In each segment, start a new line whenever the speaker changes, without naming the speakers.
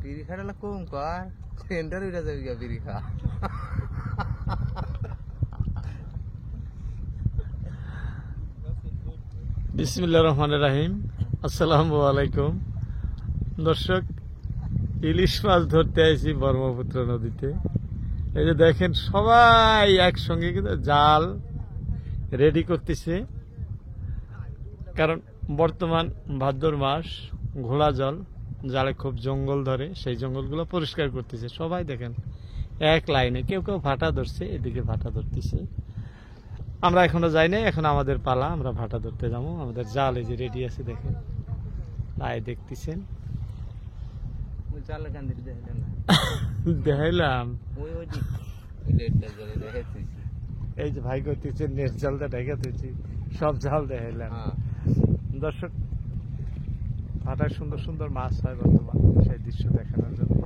বিড়ি খাটা কম কর সেন্টার উঠে যাবি বিড়ি খা।
বিসমিল্লাহির রহমানির রহিম। আসসালামু আলাইকুম দর্শক, ইলিশ মাছ ধরতে আইছি ব্রহ্মপুত্র নদীতে। এই যে দেখেন সবাই একসঙ্গে কিন্তু জাল রেডি করতেছে, কারণ বর্তমান ভাদ্র মাস, ঘোলা জল, জালে খুব জঙ্গল ধরে, সেই জঙ্গলগুলো পরিষ্কার করতেছে সবাই। দেখেন এক লাইনে, কেউ কেউ ভাটা ধরছে, এদিকে ভাটা ধরতেছে। আমরা এখনো যাই নাই, এখন আমাদের পালা, আমরা ভাটা ধরতে যাবো। আমাদের জাল এই যে রেডি আছে, দেখেন লাই দেখতেছেন। দেখাইলাম এই যে ভাই করতেছে নেট জালটা ঢেকে দিয়েছি, সব জাল দেখাইলাম। দর্শক, ভাটায় সুন্দর সুন্দর মাছ হয় বর্তমান, সেই দৃশ্য দেখানোর জন্য।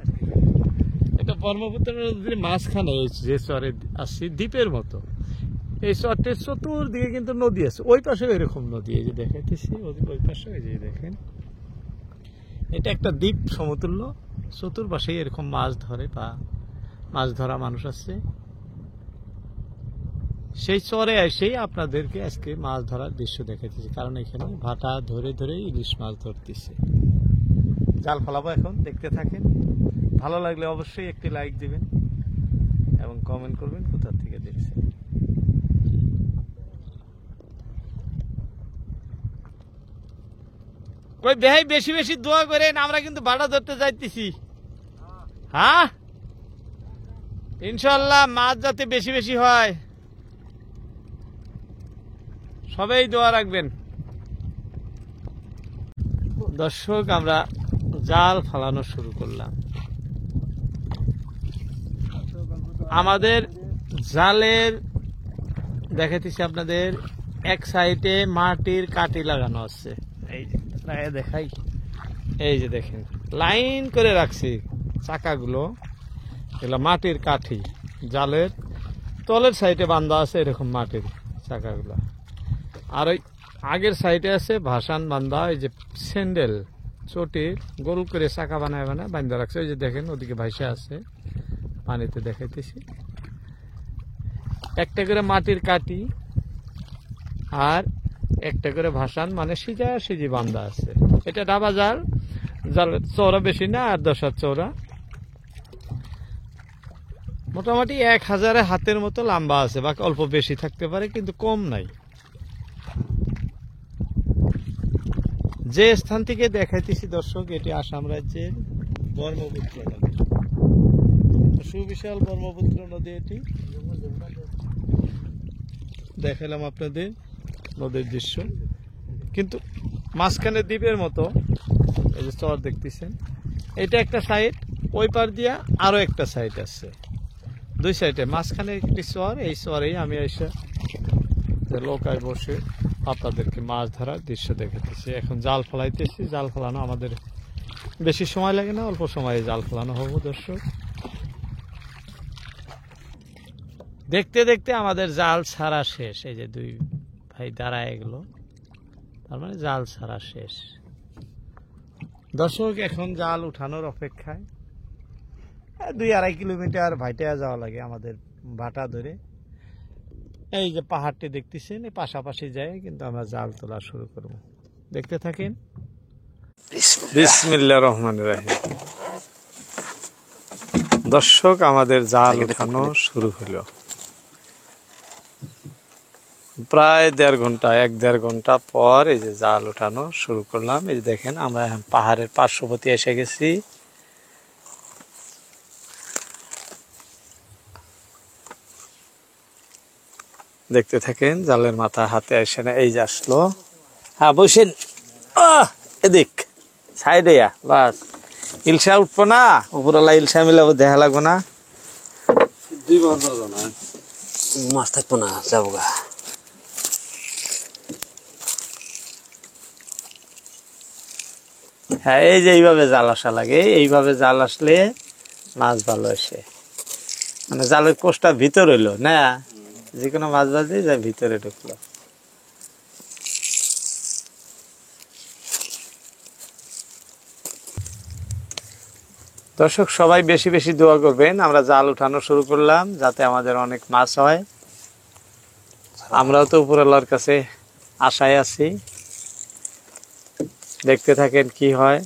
এটা ব্রহ্মপুত্র নদীর মাঝখানে যে চরে আসছি, দ্বীপের মতো এই চরটির চতুর্দিকে কিন্তু নদী আছে। ওই পাশে এরকম নদী, এই যে দেখাইতেছি ওই পাশে, এই যে দেখেন এটা একটা দ্বীপ সমতুল্য। চতুর্পাশে এরকম মাছ ধরে বা মাছ ধরা মানুষ আছে। সেই চরে এসেই আপনাদেরকে আজকে মাছ ধরার দৃশ্য দেখাইতেছি, কারণ এখানে ভাটা ধরে ধরে ইলিশ মাছ ধরতেছে। জাল ফেলাবো এখন, দেখতে থাকেন। ভালো লাগলে অবশ্যই একটি লাইক দিবেন এবং কমেন্ট করবেন কোথা থেকে দেখছেন। কই ভাই বেশি বেশি দোয়া করেন, আমরা কিন্তু ভাটা ধরতে যাইতেছি। হ্যাঁ, ইনশাল্লাহ মাছ যাতে বেশি বেশি হয়, সবাই দোয়া রাখবেন। দর্শক, আমরা জাল ফালানো শুরু করলাম। আমাদের জালের দেখাইতেছি আপনাদের, এক সাইডে মাটির কাঠি লাগানো আছে। এই যে দেখাই, এই যে দেখেন লাইন করে রাখছি চাকাগুলো, এগুলো মাটির কাঠি। জালের তলের সাইডে বান্ধা আছে এরকম মাটির চাকাগুলো, আর ওই আগের সাইডে আছে ভাসান বান্ধা, এই যে স্যান্ডেল চটির গোল করে চাকা বানায় বানায় বান্ধা রাখছে। ওই যে দেখেন ওদিকে ভাইসা আছে পানিতে, দেখাইতেছি একটা করে মাটির কাঠি আর একটা করে ভাসান, মানে সিজা সিজি বান্ধা আছে। এটা ডাবা জাল, জালের চওড়া বেশি না, আর 10 হাত চওড়া, মোটামুটি 1000 হাতের মতো লম্বা আছে, বা অল্প বেশি থাকতে পারে, কিন্তু কম নাই। যে স্থান থেকে দেখাইতেছি দর্শক, এটি আসাম রাজ্যের ব্রহ্মপুত্র নদী, সুবিশাল ব্রহ্মপুত্র নদী। এটি দেখালাম আপনাদের নদীর দৃশ্য, কিন্তু মাঝখানে দ্বীপের মতো এই যে চর দেখতেছেন, এটা একটা সাইড, ওই পার দিয়া আরো একটা সাইড আছে, দুই সাইডে মাঝখানে একটি চর। এই চরেই আমি এসে নৌকায় বসে আপনাদেরকে মাছ ধরার দৃশ্য দেখাতেছি। এখন জাল ফেলাইতেছি। জাল ফেলানো আমাদের বেশি সময় লাগে না, অল্প সময়ে জাল ফেলানো হবো। দর্শক, দেখতে দেখতে আমাদের জাল ছাড়া শেষ। এই যে দুই ভাই দাঁড়ায় এগুলো, তার মানে জাল ছাড়া শেষ। দর্শক, এখন জাল উঠানোর অপেক্ষায়। 2-2.5 কিলোমিটার ভাইটে যাওয়া লাগে আমাদের ভাটা ধরে। এই যে পাহাড়টি দেখতেছেন, এই পাশাপাশি যায়, কিন্তু আমরা জাল তোলা শুরু করব, দেখতে থাকেন। বিসমিল্লাহির রহমানির রহিম। দর্শক, আমাদের জাল উঠানো শুরু হলো। প্রায় 1.5 ঘন্টা পর এই যে জাল উঠানো শুরু করলাম। এই যে দেখেন, আমরা এখন পাহাড়ের পার্শ্ববর্তী এসে গেছি। দেখতে থাকেন, জালের মাথা হাতে আসে না, এই যে আসলো। হ্যাঁ, বসেন, এদিক সাইডে, বাস। ইলশা উঠবো না, উপরওয়ালা ইলশা মিলাবো, দেখা লাগবো না, মাছ থাকবো না, যাবো গা। হ্যাঁ, এই যে এইভাবে জাল আসা লাগে, এইভাবে জাল আসলে মাছ ভালো আসে। মানে জালের কোষটা ভিতর হইলো না, যে কোনো মাছ বাজি যা ভিতরে ঢুকলো। দর্শক সবাই বেশি বেশি দোয়া করবেন, আমরা জাল উঠানো শুরু করলাম যাতে আমাদের অনেক মাছ হয়। আমরাও তো উপরওয়ালার কাছে আশায় আছি, দেখতে থাকেন কি হয়।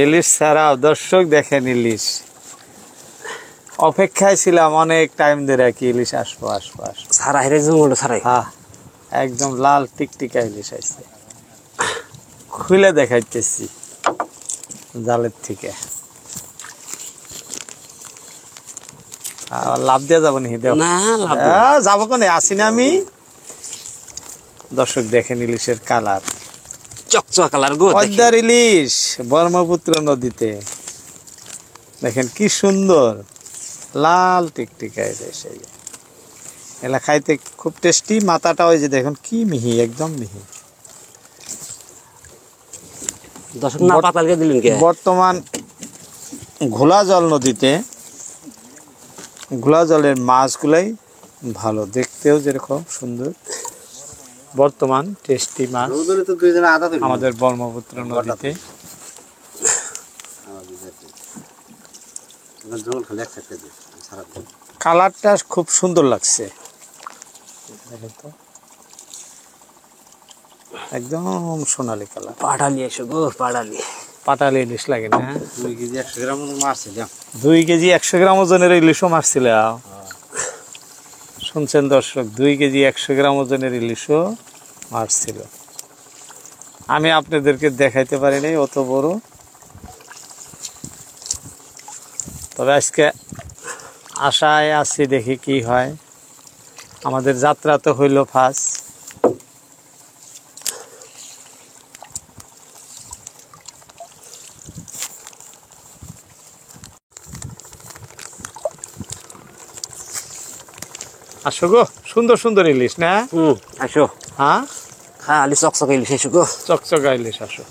ইলিশ ছাড়াও দর্শক দেখেন, ইলিশ অপেক্ষায় ছিলাম অনেক টাইম ধরে কি ইলিশ আসবো আসবো আসবো।
সারা হেরে জঙ্গল সারাই
হ্যাঁ, একদম লাল টিকটিকা ইলিশ আসছে, খুলে দেখাইতেছি জালের থেকে। লাভ দিয়ে যাবো নি?
না লাভ
যাবো কোনে, আসি না আমি। দর্শক দেখেন ইলিশের কালার,
চকচক কালার গো।
পদ্মার ইলিশ ব্রহ্মপুত্র নদীতে, দেখেন কি সুন্দর লাল টিকটিকা ইলিশ। এলা খাইতে খুব টেস্টি, মাথাটা ওই যে দেখুন কি মিহি, একদম মিহি।
দর্শক না পাতালকে দিলেন কে?
বর্তমান ঘোলা জল নদীতে, ঘোলা জলের মাছগুলাই ভালো, দেখতেও যেরকম সুন্দর, বর্তমান টেস্টি মাছ আমাদের ব্রহ্মপুত্র নদীতে। কালারটা খুব সুন্দর লাগছে, একদম সোনালী কালার।
পাটালি এসো গো, পাটালি
পাটালি ইলিশ লাগে না?
2 কেজি 100 গ্রাম মতো মারছিলাম।
2 কেজি 100 গ্রাম ওজনের ইলিশও মারছিল। শুনছেন দর্শক, 2 কেজি 100 গ্রাম ওজনের ইলিশও মারছিল। আমি আপনাদেরকে দেখাইতে পারি নাই অত বড়, তবে আজকে আশায় আছি, দেখি কি হয়। আমাদের যাত্রা তো হইল ফার্স্ট। আসো গো, সুন্দর সুন্দর ইলিশ না?
আসো।
হ্যাঁ,
খালি চকচক ইলিশ এসো গো,
চকচকা ইলিশ আসো।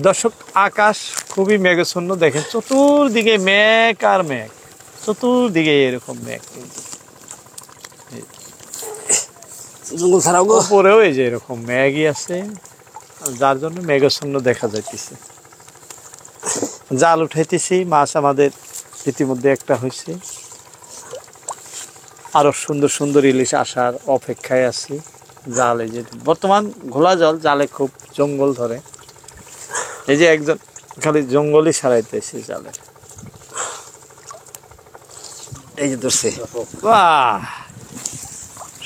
দর্শক আকাশ খুবই মেঘাচ্ছন্ন, দেখেন চতুর্দিকে মেঘ আর মেঘ, চতুর্দিকে এরকম মেঘ।
জঙ্গল ছাড়াও গো।
উপরেও এই যে এরকম মেঘই আছে, যার জন্য মেঘাচ্ছন্ন দেখা যাইতেছে। জাল উঠাইতেছি, মাছ আমাদের ইতিমধ্যে একটা হয়েছে, আরো সুন্দর সুন্দর ইলিশ আসার অপেক্ষায় আছি। জাল এই যে বর্তমান ঘোলা জল, জালে খুব জঙ্গল ধরে। এই যে একজন খালি জঙ্গলই সারাইতেছে জালে।
এই যে ধরছে,
বাহ,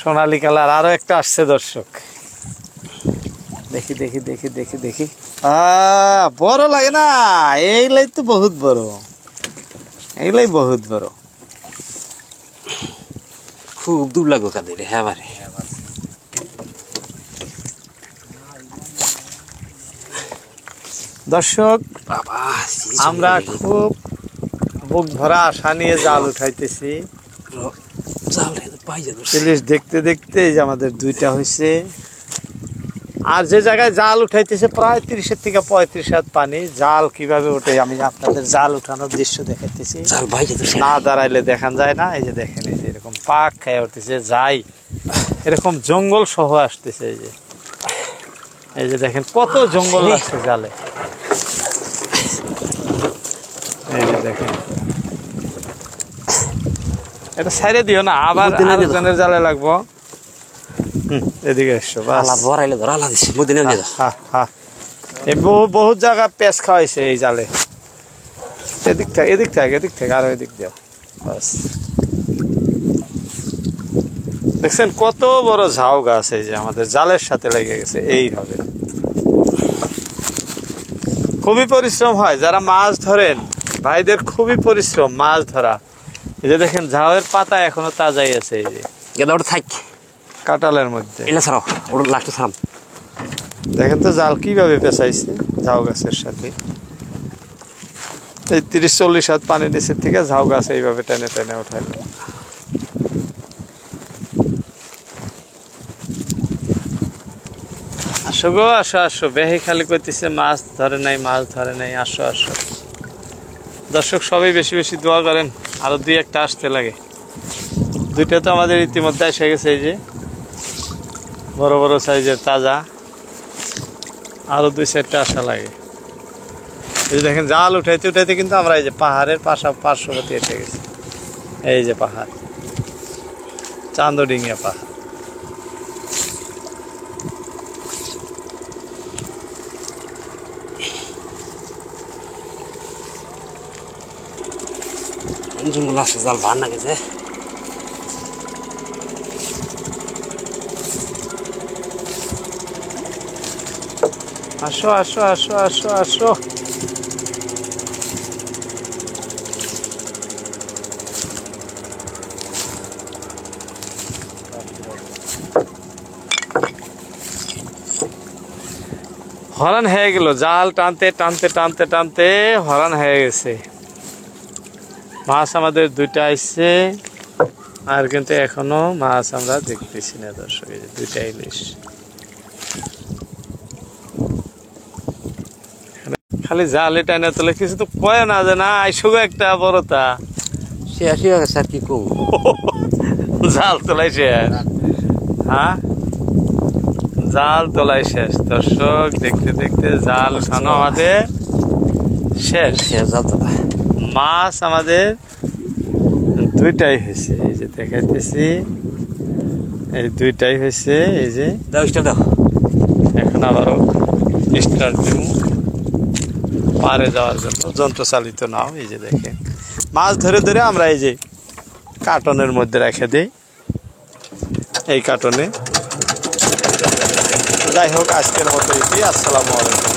সোনালী কালার আরো একটা আসছে দর্শক, দেখি দেখি দেখি দেখি দেখি। বড় লাগে না? এইলাই তো বহুত বড়, এইলাই বহুত বড়।
খুব দূর লাগো কাদের। হ্যাঁ বারে
দর্শক
বাবা,
আমরা খুব বুক ভরা আশা নিয়ে জাল উঠাইতেছি।
জাল পাই যা ধরছে।
ইলিশ দেখতে দেখতে এই যে আমাদের 2টা হয়েছে। আর যে জায়গায় জাল উঠাইতেছে প্রায় 30 থেকে 35 হাত পানি। জাল কিভাবে ওঠে আমি আপনাদের জাল উঠানোর দৃশ্য দেখাইতেছি।
জাল ভাই যা ধরছে,
না দাঁড়াইলে দেখান যায় না। এই যে দেখেন, এই যে এরকম পাক খেয়ে উঠতেছে, যাই এরকম জঙ্গল সহ আসতেছে। এই যে দেখেন কত জঙ্গল লাগছে জালে। এই যে দেখেন, এটা সাইডে দিও না, আবার আরেকজনের জালে লাগবো। এদিকে এসো, বাস।
আলা বড়াইলে ধরা আলা দিছে মদিনা নিয়ে যাও।
এই বহুত জায়গা পেঁচ খাওয়াইছে এই জালে। এদিক থেকে আরো এদিক দিও, বাস। দেখছেন কত বড় ঝাউ গাছ, এই যে আমাদের জালের সাথে লেগে গেছে। এইভাবে খুবই পরিশ্রম হয়, যারা মাছ ধরেন ভাইদের খুবই পরিশ্রম মাছ ধরা। এই যে দেখেন ঝাউয়ের পাতা এখনো তাজাই আছে, এই যে
গেদা ওটা থাক
কাঁটালের মধ্যে।
এলা ছাড়াও, ওটা লাস্টে ছাড়াম।
দেখেন তো জাল কিভাবে পেঁচাইছে ঝাউ গাছের সাথে। এই 30-40 হাত পানি নিচের থেকে ঝাউ গাছ এইভাবে টেনে টেনে উঠাইল। আসো গো, আসো আসো। বেহি খালি করতেছে মাছ ধরে নাই, মাছ ধরে নাই। আসো আসো দর্শক, সবাই বেশি বেশি দোয়া করেন, আরো 2-1টা আসতে লাগে। 2টা তো আমাদের ইতিমধ্যে এসে গেছে, এই যে বড় বড় সাইজের তাজা। আরো 2-4টা আসা লাগে। এই যে দেখেন জাল উঠাইতে উঠাইতে কিন্তু আমরা এই যে পাহাড়ের পার্শ্ববর্তী এসে গেছি। এই যে পাহাড়, চান্দডিঙ্গা পাহাড়।
জঙ্গল আছে, জাল ভার না গেছে।
আসো আসো আসো আসো আসো। হরান হয়ে গেল, জাল টানতে টানতে টানতে টানতে হরান হয়ে গেছে। মাছ আমাদের 2টা আসছে, আর কিন্তু এখনো মাছ আমরা দেখতেছি না দর্শক। এই যে 2টা ইলিশ, খালি জালে টাইনা তোলে, কিছু তো কয় না যে না আইসো একটা বড়তা।
সে আসি স্যার কি কম
জাল তোলাই শেষ। হ্যাঁ, জাল তোলাই শেষ দর্শক। দেখতে দেখতে জাল উঠানো আমাদের শেষ।
জাল তো
মাছ আমাদের 2টাই হয়েছে, এই যে দেখাইতেছি, এই 2টাই হয়েছে। এই যে
দাও স্টার দাও।
এখন আবারও স্টার্ট দিব পারে যাওয়ার জন্য, যন্ত্র চালিত নাও। এই যে দেখেন মাছ ধরে ধরে আমরা এই যে কার্টনের মধ্যে রেখে দিই, এই কার্টনে। যাই হোক, আজকের মতো এটি। আসসালামু আলাইকুম।